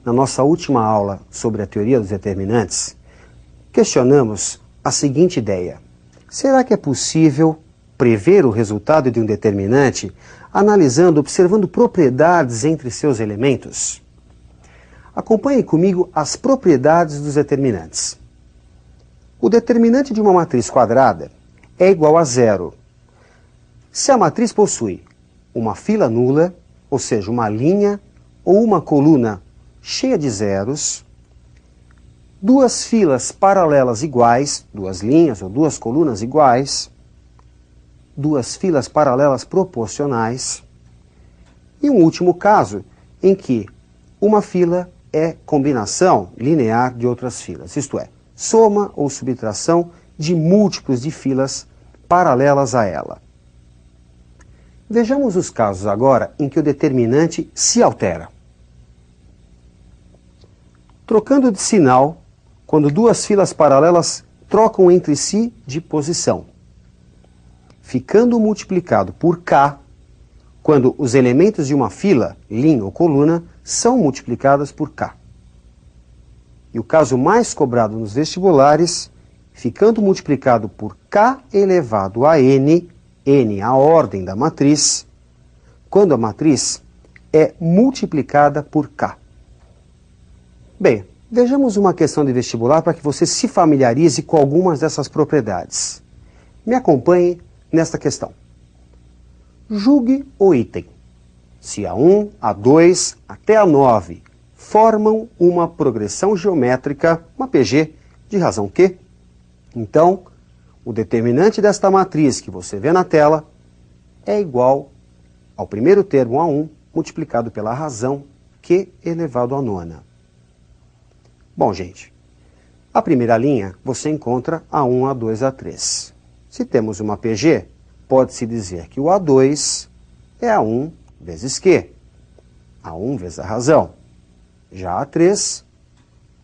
na nossa última aula sobre a teoria dos determinantes, questionamos a seguinte ideia: será que é possível prever o resultado de um determinante analisando, observando propriedades entre seus elementos? Acompanhe comigo as propriedades dos determinantes. O determinante de uma matriz quadrada é igual a zero se a matriz possui uma fila nula, ou seja, uma linha ou uma coluna cheia de zeros, duas filas paralelas iguais, duas linhas ou duas colunas iguais, duas filas paralelas proporcionais, e um último caso em que uma fila é combinação linear de outras filas, isto é, soma ou subtração de múltiplos de filas paralelas a ela. Vejamos os casos agora em que o determinante se altera. Trocando de sinal, quando duas filas paralelas trocam entre si de posição. Ficando multiplicado por k, quando os elementos de uma fila, linha ou coluna, são multiplicados por k. E o caso mais cobrado nos vestibulares, ficando multiplicado por k elevado a n, n a ordem da matriz, quando a matriz é multiplicada por k. Bem, vejamos uma questão de vestibular para que você se familiarize com algumas dessas propriedades. Me acompanhe nesta questão. Julgue o item. Se A1, A2 até A9 formam uma progressão geométrica, uma PG, de razão Q, então o determinante desta matriz que você vê na tela é igual ao primeiro termo A1 multiplicado pela razão Q elevado à nona. Bom, gente, a primeira linha você encontra A1, A2, A3. Se temos uma PG, pode-se dizer que o A2 é A1 vezes Q, A1 vezes a razão. Já A3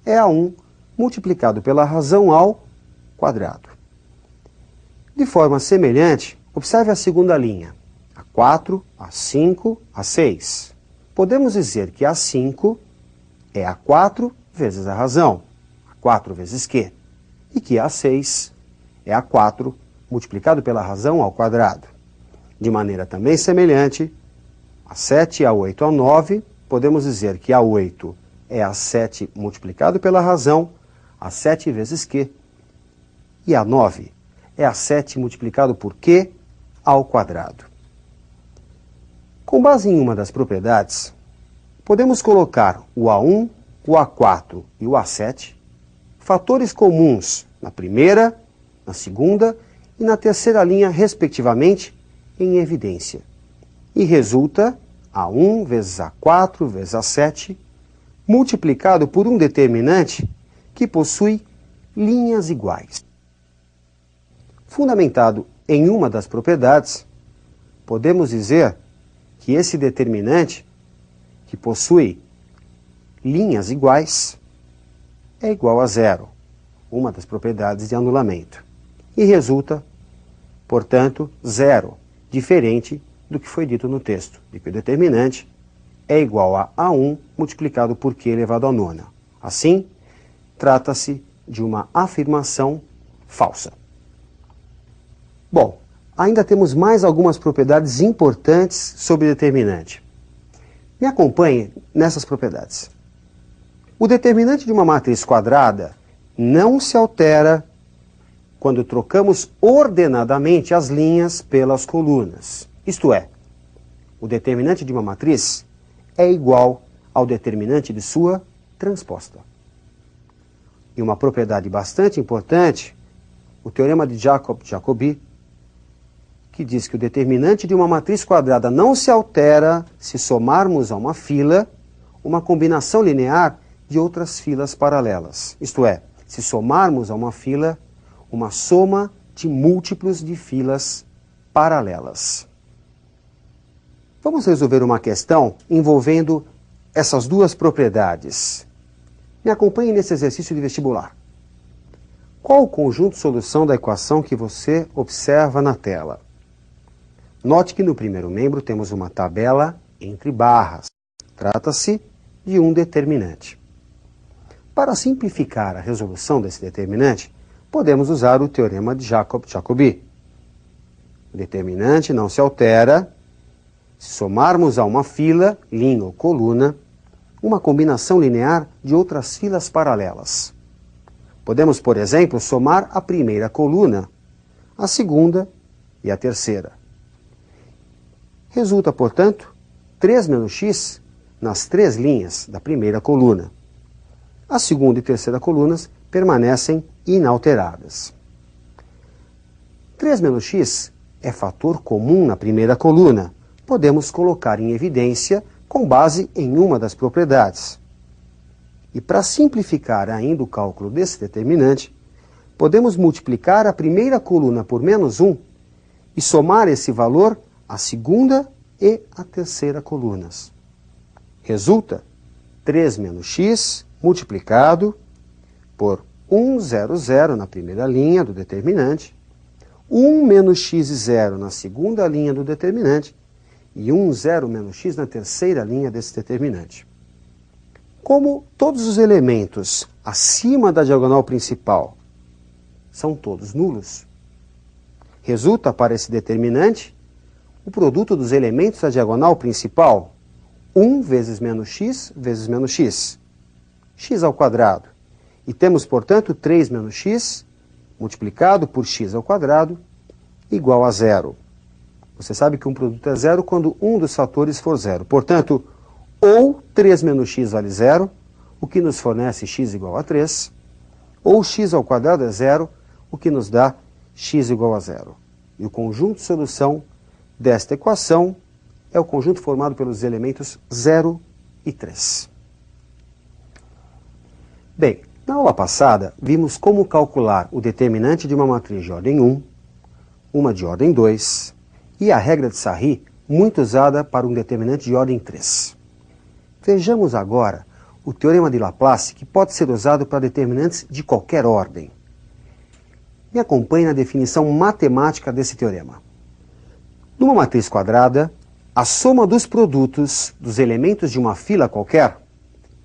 é A1 multiplicado pela razão ao quadrado. De forma semelhante, observe a segunda linha, A4, A5, A6. Podemos dizer que A5 é A4 vezes a razão, A4 vezes Q, e que A6 é A4 multiplicado pela razão ao quadrado. De maneira também semelhante, A7, A8, A9, podemos dizer que A8 é A7 multiplicado pela razão, A7 vezes Q, e A9 é A7 multiplicado por Q ao quadrado. Com base em uma das propriedades, podemos colocar o A1, o A4 e o A7, fatores comuns na primeira, na segunda e na terceira linha, respectivamente, em evidência. E resulta A1 vezes A4 vezes A7, multiplicado por um determinante que possui linhas iguais. Fundamentado em uma das propriedades, podemos dizer que esse determinante, que possui linhas iguais, é igual a zero, uma das propriedades de anulamento. E resulta, portanto, zero, diferente do que foi dito no texto, de que o determinante é igual a A1 multiplicado por Q elevado à nona. Assim, trata-se de uma afirmação falsa. Bom, ainda temos mais algumas propriedades importantes sobre determinante. Me acompanhe nessas propriedades. O determinante de uma matriz quadrada não se altera quando trocamos ordenadamente as linhas pelas colunas. Isto é, o determinante de uma matriz é igual ao determinante de sua transposta. E uma propriedade bastante importante, o teorema de Jacobi, que diz que o determinante de uma matriz quadrada não se altera se somarmos a uma fila uma combinação linear de outras filas paralelas. Isto é, se somarmos a uma fila uma soma de múltiplos de filas paralelas. Vamos resolver uma questão envolvendo essas duas propriedades. Me acompanhe nesse exercício de vestibular. Qual o conjunto de solução da equação que você observa na tela? Note que no primeiro membro temos uma tabela entre barras. Trata-se de um determinante. Para simplificar a resolução desse determinante, podemos usar o teorema de Jacobi. O determinante não se altera se somarmos a uma fila, linha ou coluna, uma combinação linear de outras filas paralelas. Podemos, por exemplo, somar a primeira coluna, a segunda e a terceira. Resulta, portanto, 3 menos x nas 3 linhas da primeira coluna. A segunda e terceira colunas permanecem inalteradas. 3 menos x é fator comum na primeira coluna. Podemos colocar em evidência com base em uma das propriedades. E para simplificar ainda o cálculo desse determinante, podemos multiplicar a primeira coluna por menos 1 e somar esse valor à segunda e à terceira colunas. Resulta 3 menos x multiplicado por 1, 0, 0 na primeira linha do determinante, 1 menos x e 0 na segunda linha do determinante e 1, 0 menos x na terceira linha desse determinante. Como todos os elementos acima da diagonal principal são todos nulos, resulta para esse determinante o produto dos elementos da diagonal principal, 1 vezes menos x, x ao quadrado. E temos, portanto, 3 menos x multiplicado por x ao quadrado igual a 0. Você sabe que um produto é zero quando um dos fatores for zero. Portanto, ou 3 menos x vale zero, o que nos fornece x igual a 3, ou x ao quadrado é zero, o que nos dá x igual a zero. E o conjunto de solução desta equação é o conjunto formado pelos elementos 0 e 3. Bem, na aula passada, vimos como calcular o determinante de uma matriz de ordem 1, uma de ordem 2, e a regra de Sarry, muito usada para um determinante de ordem 3. Vejamos agora o teorema de Laplace, que pode ser usado para determinantes de qualquer ordem. Me acompanhe na definição matemática desse teorema. Numa matriz quadrada, a soma dos produtos dos elementos de uma fila qualquer,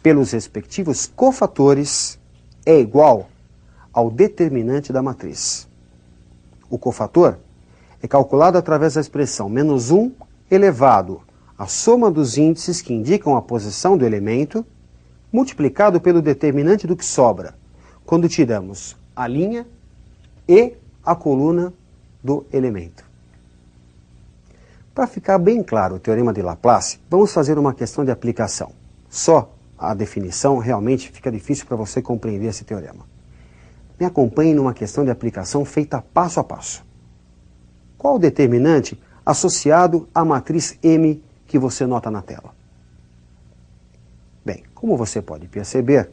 pelos respectivos cofatores, é igual ao determinante da matriz. O cofator é calculado através da expressão menos 1 elevado à soma dos índices que indicam a posição do elemento, multiplicado pelo determinante do que sobra, quando tiramos a linha e a coluna do elemento. Para ficar bem claro o teorema de Laplace, vamos fazer uma questão de aplicação. Só a definição realmente fica difícil para você compreender esse teorema. Me acompanhe numa questão de aplicação feita passo a passo. Qual o determinante associado à matriz M que você nota na tela? Bem, como você pode perceber,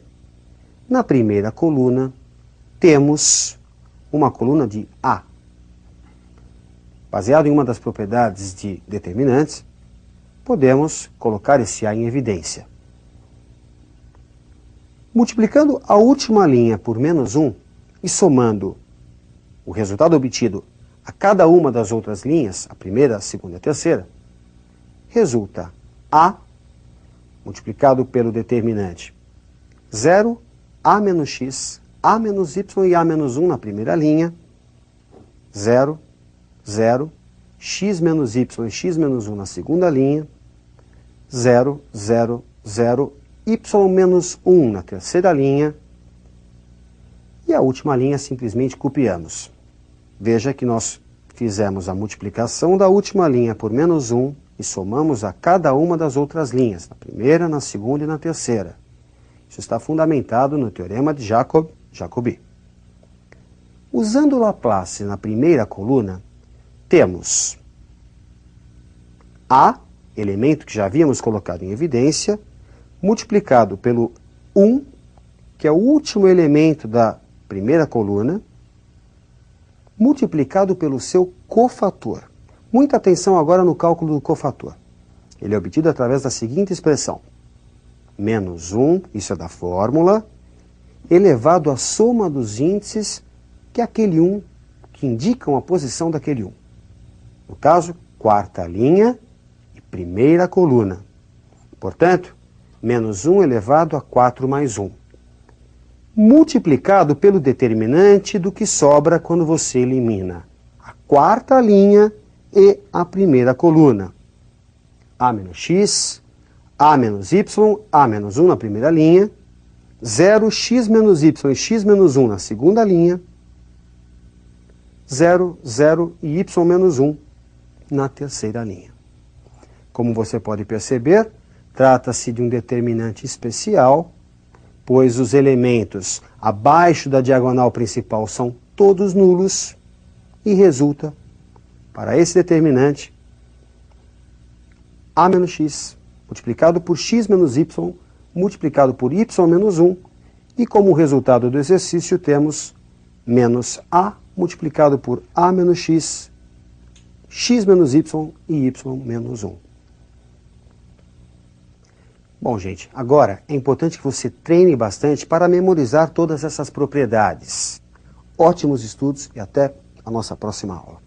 na primeira coluna temos uma coluna de A. Baseado em uma das propriedades de determinantes, podemos colocar esse A em evidência. Multiplicando a última linha por menos 1 e somando o resultado obtido a cada uma das outras linhas, a primeira, a segunda e a terceira, resulta A multiplicado pelo determinante 0, A menos x, A menos y e A menos 1 na primeira linha, 0, 0, x menos y e x menos 1 na segunda linha, 0, 0, 0, y menos 1 na terceira linha, e a última linha simplesmente copiamos. Veja que nós fizemos a multiplicação da última linha por menos 1 e somamos a cada uma das outras linhas, na primeira, na segunda e na terceira. Isso está fundamentado no teorema de Jacobi. Usando Laplace na primeira coluna, temos A, elemento que já havíamos colocado em evidência, multiplicado pelo 1, que é o último elemento da primeira coluna, multiplicado pelo seu cofator. Muita atenção agora no cálculo do cofator. Ele é obtido através da seguinte expressão. Menos 1, isso é da fórmula, elevado à soma dos índices, que é aquele 1 que indicam a posição daquele 1. No caso, quarta linha e primeira coluna. Portanto, menos 1 elevado a 4 mais 1, multiplicado pelo determinante do que sobra quando você elimina a quarta linha e a primeira coluna. A menos x, a menos y, a menos 1 na primeira linha, 0, x menos y e x menos 1 na segunda linha, 0, 0 e y menos 1 na terceira linha. Como você pode perceber, trata-se de um determinante especial, pois os elementos abaixo da diagonal principal são todos nulos e resulta, para esse determinante, a menos x multiplicado por x menos y multiplicado por y menos 1, e como resultado do exercício temos menos a multiplicado por a menos x, x menos y e y menos 1. Bom, gente, agora é importante que você treine bastante para memorizar todas essas propriedades. Ótimos estudos e até a nossa próxima aula.